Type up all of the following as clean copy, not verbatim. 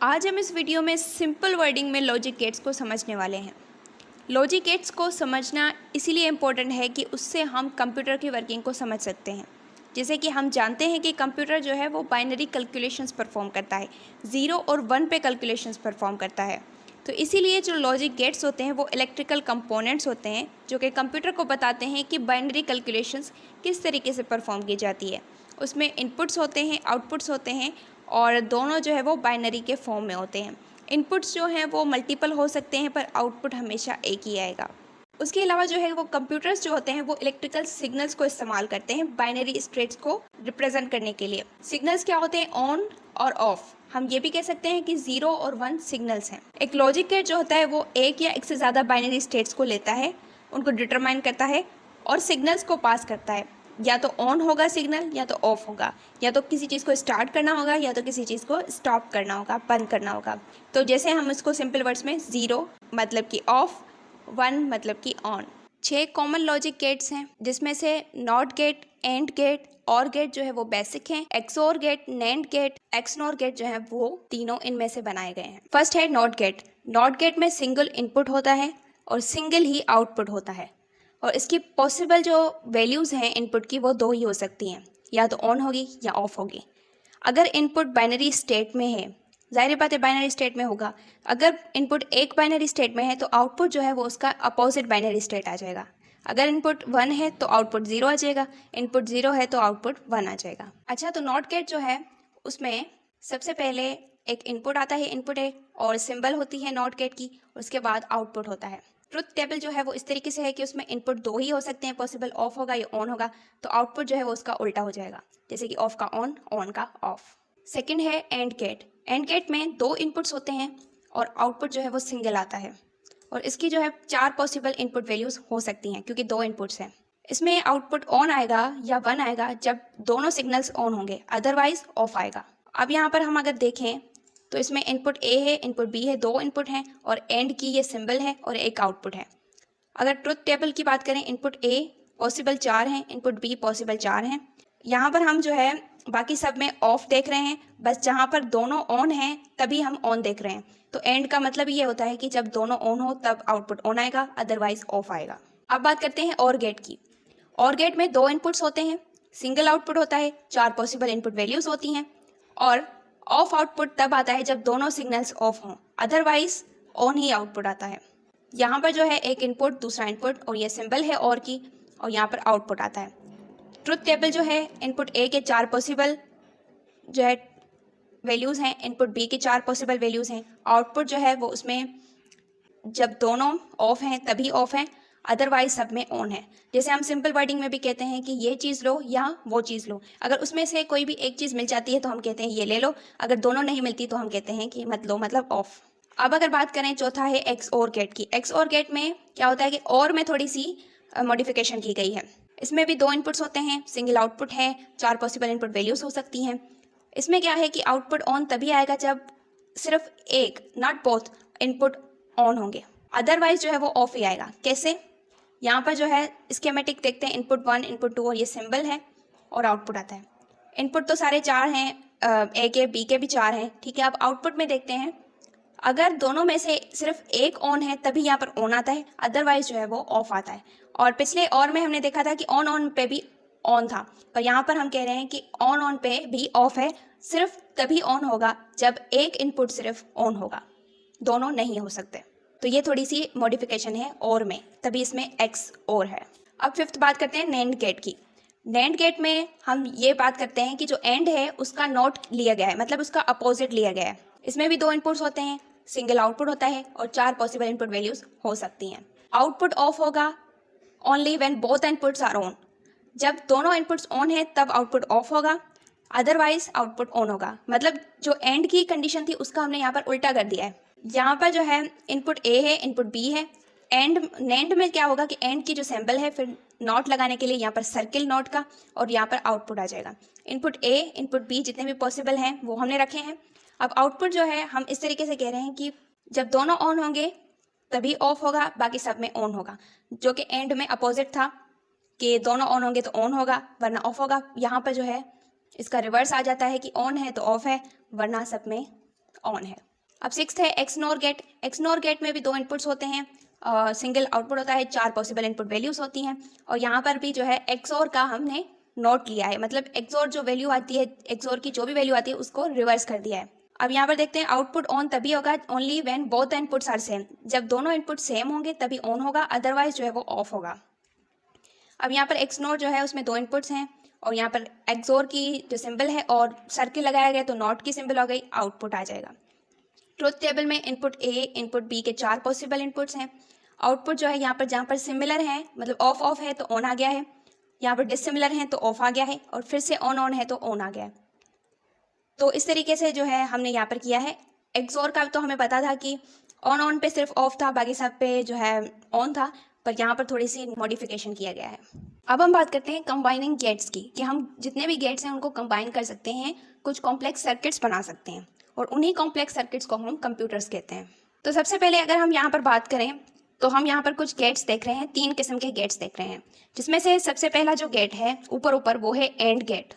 आज हम इस वीडियो में सिंपल वर्डिंग में लॉजिक गेट्स को समझने वाले हैं। लॉजिक गेट्स को समझना इसीलिए इम्पोर्टेंट है कि उससे हम कंप्यूटर की वर्किंग को समझ सकते हैं। जैसे कि हम जानते हैं कि कंप्यूटर जो है वो बाइनरी कैलकुलेशंस परफॉर्म करता है, 0 और 1 पे कैलकुलेशंस परफॉर्म करता है। तो इसीलिए जो लॉजिक गेट्स होते हैं वो इलेक्ट्रिकल कंपोनेंट्स होते हैं जो कि कंप्यूटर को बताते हैं कि बाइनरी कैलकुलेशंस किस तरीके से परफॉर्म की जाती है। उसमें इनपुट्स होते हैं, आउटपुट्स होते हैं और दोनों जो है वो बाइनरी के फॉर्म में होते हैं। इनपुट्स जो हैं वो मल्टीपल हो सकते हैं पर आउटपुट हमेशा एक ही आएगा। उसके अलावा जो है वो कंप्यूटर्स जो होते हैं वो इलेक्ट्रिकल सिग्नल्स को इस्तेमाल करते हैं बाइनरी स्टेट्स को रिप्रेजेंट करने के लिए। सिग्नल्स क्या होते हैं? ऑन और ऑफ। हम ये भी कह सकते हैं कि 0 और 1 सिग्नल्स हैं। एक लॉजिक गेट जो होता है वो एक या एक से ज़्यादा बाइनरी स्टेट्स को लेता है, उनको डिटरमाइन करता है और सिग्नल्स को पास करता है। या तो ऑन होगा सिग्नल या तो ऑफ होगा, या तो किसी चीज़ को स्टार्ट करना होगा या तो किसी चीज़ को स्टॉप करना होगा, बंद करना होगा। तो जैसे हम इसको सिंपल वर्ड्स में 0 मतलब कि ऑफ, 1 मतलब कि ऑन। 6 कॉमन लॉजिक गेट्स हैं जिसमें से not gate, and gate, or gate जो है वो बेसिक हैं। XOR gate, NAND gate, XNOR gate जो है वो तीनों इनमें से बनाए गए हैं। फर्स्ट है नॉट गेट। नॉट गेट में सिंगल इनपुट होता है और सिंगल ही आउटपुट होता है और इसकी पॉसिबल जो वैल्यूज़ हैं इनपुट की वो दो ही हो सकती हैं, या तो ऑन होगी या ऑफ होगी। अगर इनपुट बाइनरी स्टेट में है, जाहिर बात है बाइनरी स्टेट में होगा। अगर इनपुट एक बाइनरी स्टेट में है तो आउटपुट जो है वो उसका अपोजिट बाइनरी स्टेट आ जाएगा। अगर इनपुट 1 है तो आउटपुट 0 आ जाएगा, इनपुट 0 है तो आउटपुट 1 आ जाएगा। अच्छा, तो नॉट गेट जो है उसमें सबसे पहले एक इनपुट आता है, इनपुट एक और सिंबल होती है नॉट गेट की, उसके बाद आउटपुट होता है। ट्रुथ टेबल जो है वो इस तरीके से है कि उसमें इनपुट दो ही हो सकते हैं पॉसिबल, ऑफ होगा या ऑन होगा, तो आउटपुट जो है वो उसका उल्टा हो जाएगा, जैसे कि ऑफ का ऑन, ऑन का ऑफ। सेकंड है एंड गेट। एंड गेट में 2 इनपुट्स होते हैं और आउटपुट जो है वो सिंगल आता है और इसकी जो है 4 पॉसिबल इनपुट वैल्यूज हो सकती हैं क्योंकि 2 इनपुट्स हैं। इसमें आउटपुट ऑन आएगा या 1 आएगा जब दोनों सिग्नल्स ऑन होंगे, अदरवाइज ऑफ आएगा। अब यहाँ पर हम अगर देखें तो इसमें इनपुट ए है, इनपुट बी है, 2 इनपुट हैं और एंड की ये सिंबल है और एक आउटपुट है। अगर ट्रुथ टेबल की बात करें, इनपुट ए पॉसिबल 4 हैं, इनपुट बी पॉसिबल 4 हैं। यहाँ पर हम जो है बाकी सब में ऑफ देख रहे हैं, बस जहाँ पर दोनों ऑन हैं तभी हम ऑन देख रहे हैं। तो एंड का मतलब ये होता है कि जब दोनों ऑन हो तब आउटपुट ऑन आएगा, अदरवाइज ऑफ आएगा। अब बात करते हैं और गेट की। और गेट में 2 इनपुट्स होते हैं, सिंगल आउटपुट होता है, 4 पॉसिबल इनपुट वैल्यूज होती हैं और ऑफ आउटपुट तब आता है जब दोनों सिग्नल्स ऑफ हों, अदरवाइज ऑन ही आउटपुट आता है। यहाँ पर जो है एक इनपुट, दूसरा इनपुट और ये सिंबल है और की, और यहाँ पर आउटपुट आता है। ट्रुथ टेबल जो है इनपुट ए के 4 पॉसिबल जो है वैल्यूज़ हैं, इनपुट बी के 4 पॉसिबल वैल्यूज़ हैं, आउटपुट जो है वो उसमें जब दोनों ऑफ हैं तभी ऑफ है, अदरवाइज सब में ऑन है। जैसे हम सिंपल वर्डिंग में भी कहते हैं कि ये चीज़ लो या वो चीज़ लो, अगर उसमें से कोई भी एक चीज़ मिल जाती है तो हम कहते हैं ये ले लो, अगर दोनों नहीं मिलती तो हम कहते हैं कि मत लो, मतलब ऑफ। अब अगर बात करें चौथा है एक्स और गेट की। एक्स और गेट में क्या होता है कि और में थोड़ी सी मॉडिफिकेशन की गई है। इसमें भी 2 इनपुट्स होते हैं, सिंगल आउटपुट है, 4 पॉसिबल इनपुट वैल्यूज हो सकती हैं। इसमें क्या है कि आउटपुट ऑन तभी आएगा जब सिर्फ एक, नॉट बोथ इनपुट ऑन होंगे, अदरवाइज जो है वो ऑफ ही आएगा। कैसे? यहाँ पर जो है स्कीमेटिक देखते हैं, इनपुट 1, इनपुट 2 और ये सिंबल है और आउटपुट आता है। इनपुट तो सारे 4 हैं, ए के बी के भी 4 हैं, ठीक है। अब आउटपुट में देखते हैं, अगर दोनों में से सिर्फ एक ऑन है तभी यहाँ पर ऑन आता है, अदरवाइज जो है वो ऑफ आता है। और पिछले और में हमने देखा था कि ऑन पे भी ऑन था, पर यहाँ पर हम कह रहे हैं कि ऑन पे भी ऑफ है, सिर्फ तभी ऑन होगा जब एक इनपुट सिर्फ ऑन होगा, दोनों नहीं हो सकते। तो ये थोड़ी सी मॉडिफिकेशन है और में, तभी इसमें एक्स और है। अब फिफ्थ बात करते हैं नैंड गेट की। नैंड गेट में हम ये बात करते हैं कि जो एंड है उसका नॉट लिया गया है, मतलब उसका अपोजिट लिया गया है। इसमें भी 2 इनपुट्स होते हैं, सिंगल आउटपुट होता है और 4 पॉसिबल इनपुट वैल्यूज हो सकती हैं। आउटपुट ऑफ होगा only when both inputs are on, जब दोनों इनपुट्स ऑन है तब आउटपुट ऑफ होगा, अदरवाइज आउटपुट ऑन होगा। मतलब जो एंड की कंडीशन थी उसका हमने यहाँ पर उल्टा कर दिया है। यहाँ पर जो है इनपुट ए है, इनपुट बी है, एंड नैंड में क्या होगा कि एंड की जो सिंबल है फिर नॉट लगाने के लिए यहाँ पर सर्किल नॉट का और यहाँ पर आउटपुट आ जाएगा। इनपुट ए, इनपुट बी जितने भी पॉसिबल हैं वो हमने रखे हैं। अब आउटपुट जो है हम इस तरीके से कह रहे हैं कि जब दोनों ऑन होंगे तभी ऑफ होगा, बाकी सब में ऑन होगा, जो कि एंड में अपोजिट था कि दोनों ऑन होंगे तो ऑन होगा वरना ऑफ होगा। यहाँ पर जो है इसका रिवर्स आ जाता है कि ऑन है तो ऑफ है, वरना सब में ऑन है। अब सिक्स्थ है एक्सनोर गेट। एक्सनोर गेट में भी 2 इनपुट्स होते हैं, सिंगल आउटपुट होता है, 4 पॉसिबल इनपुट वैल्यूज होती हैं। और यहाँ पर भी जो है एक्सोर का हमने नोट लिया है, मतलब एक्सोर जो वैल्यू आती है, एक्सोर की जो भी वैल्यू आती है उसको रिवर्स कर दिया है। अब यहाँ पर देखते हैं आउटपुट ऑन तभी होगा only when both the inputs are same, जब दोनों इनपुट सेम होंगे तभी ऑन होगा, अदरवाइज जो है वो ऑफ होगा। अब यहाँ पर एक्सनोर जो है उसमें 2 इनपुट्स हैं और यहाँ पर एक्सोर की जो सिंबल है और सर्किल लगाया गया तो नॉट की सिंबल हो गई, आउटपुट आ जाएगा। ट्रुथ टेबल में इनपुट ए इनपुट बी के 4 पॉसिबल इनपुट्स हैं। आउटपुट जो है यहाँ पर जहाँ पर सिमिलर है मतलब ऑफ ऑफ है तो ऑन आ गया है, यहाँ पर डिसिमिलर है तो ऑफ आ गया है, और फिर से ऑन ऑन है तो ऑन आ गया है। तो इस तरीके से जो है हमने यहाँ पर किया है। एक्सोर का तो हमें पता था कि ऑन ऑन पे सिर्फ ऑफ था, बाकी सब पे जो है ऑन था, पर यहाँ पर थोड़ी सी मॉडिफिकेशन किया गया है। अब हम बात करते हैं कंबाइनिंग गेट्स की, कि हम जितने भी गेट्स हैं उनको कंबाइन कर सकते हैं, कुछ कॉम्प्लेक्स सर्किट्स बना सकते हैं, और उन्हीं कॉम्प्लेक्स सर्किट्स को हम कंप्यूटर्स कहते हैं। तो सबसे पहले अगर हम यहाँ पर बात करें तो हम यहाँ पर कुछ गेट्स देख रहे हैं, 3 किस्म के गेट्स देख रहे हैं, जिसमें से सबसे पहला जो गेट है ऊपर ऊपर वो है एंड गेट।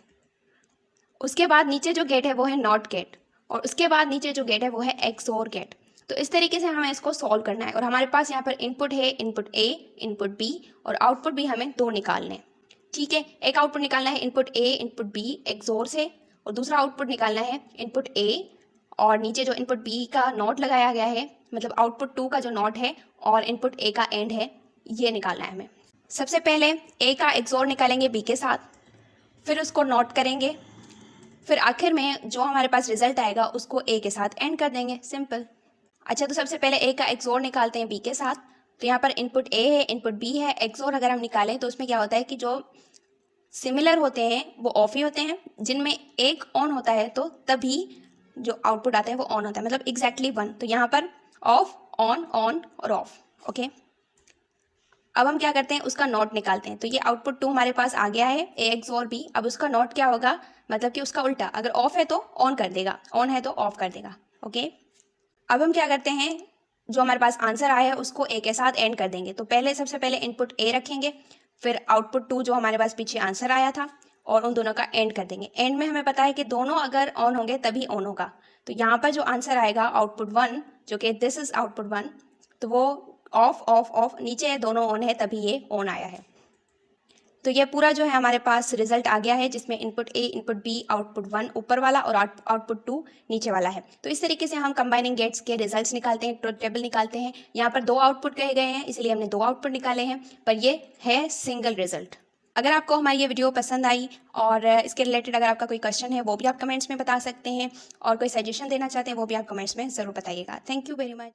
उसके बाद नीचे जो गेट है वो है नॉट गेट, और उसके बाद नीचे जो गेट है वो है एक्सोर गेट। तो इस तरीके से हमें इसको सॉल्व करना है, और हमारे पास यहाँ पर इनपुट है, इनपुट ए इनपुट बी, और आउटपुट भी हमें 2 निकालने हैं। ठीक है, एक आउटपुट निकालना है input A input B XOR से, और दूसरा आउटपुट निकालना है इनपुट ए और नीचे जो इनपुट बी का नॉट लगाया गया है, मतलब आउटपुट 2 का जो नॉट है और इनपुट ए का एंड है, ये निकालना है हमें। सबसे पहले ए का एक्सोर निकालेंगे बी के साथ, फिर उसको नॉट करेंगे, फिर आखिर में जो हमारे पास रिजल्ट आएगा उसको ए के साथ एंड कर देंगे, सिंपल। अच्छा, तो सबसे पहले ए का एक्सोर निकालते हैं बी के साथ। तो यहाँ पर इनपुट ए है इनपुट बी है, एक्सोर अगर हम निकालें तो उसमें क्या होता है कि जो सिमिलर होते हैं वो ऑफ ही होते हैं, जिनमें एक ऑन होता है तो तभी जो आउटपुट आता है वो ऑन होता है, मतलब एग्जैक्टली 1। तो यहाँ पर ऑफ ऑन ऑन और ऑफ, ओके। अब हम क्या करते हैं, उसका नॉट निकालते हैं। तो ये आउटपुट 2 हमारे पास आ गया है, ए एक्सोर बी। अब उसका नॉट क्या होगा, मतलब कि उसका उल्टा, अगर ऑफ है तो ऑन कर देगा, ऑन है तो ऑफ कर देगा, ओके। अब हम क्या करते हैं, जो हमारे पास आंसर आया है उसको ए के साथ एंड कर देंगे। तो पहले सबसे पहले इनपुट ए रखेंगे, फिर आउटपुट 2 जो हमारे पास पीछे आंसर आया था, और उन दोनों का एंड कर देंगे। एंड में हमें पता है कि दोनों अगर ऑन होंगे तभी ऑन होगा। तो यहाँ पर जो आंसर आएगा आउटपुट 1, जो कि दिस इज आउटपुट 1, तो वो ऑफ ऑफ ऑफ, नीचे दोनों ऑन है तभी ये ऑन आया है। तो ये पूरा जो है हमारे पास रिजल्ट आ गया है, जिसमें input A input B output 1 ऊपर वाला और आउटपुट 2 नीचे वाला है। तो इस तरीके से हम कंबाइनिंग गेट्स के रिजल्ट्स निकालते हैं, ट्रुथ टेबल निकालते हैं। यहाँ पर 2 आउटपुट कहे गए हैं, इसलिए हमने 2 आउटपुट निकाले हैं, पर ये है सिंगल रिजल्ट। अगर आपको हमारी ये वीडियो पसंद आई और इसके रिलेटेड अगर आपका कोई क्वेश्चन है वो भी आप कमेंट्स में बता सकते हैं, और कोई सजेशन देना चाहते हैं वो भी आप कमेंट्स में ज़रूर बताइएगा। Thank you very much.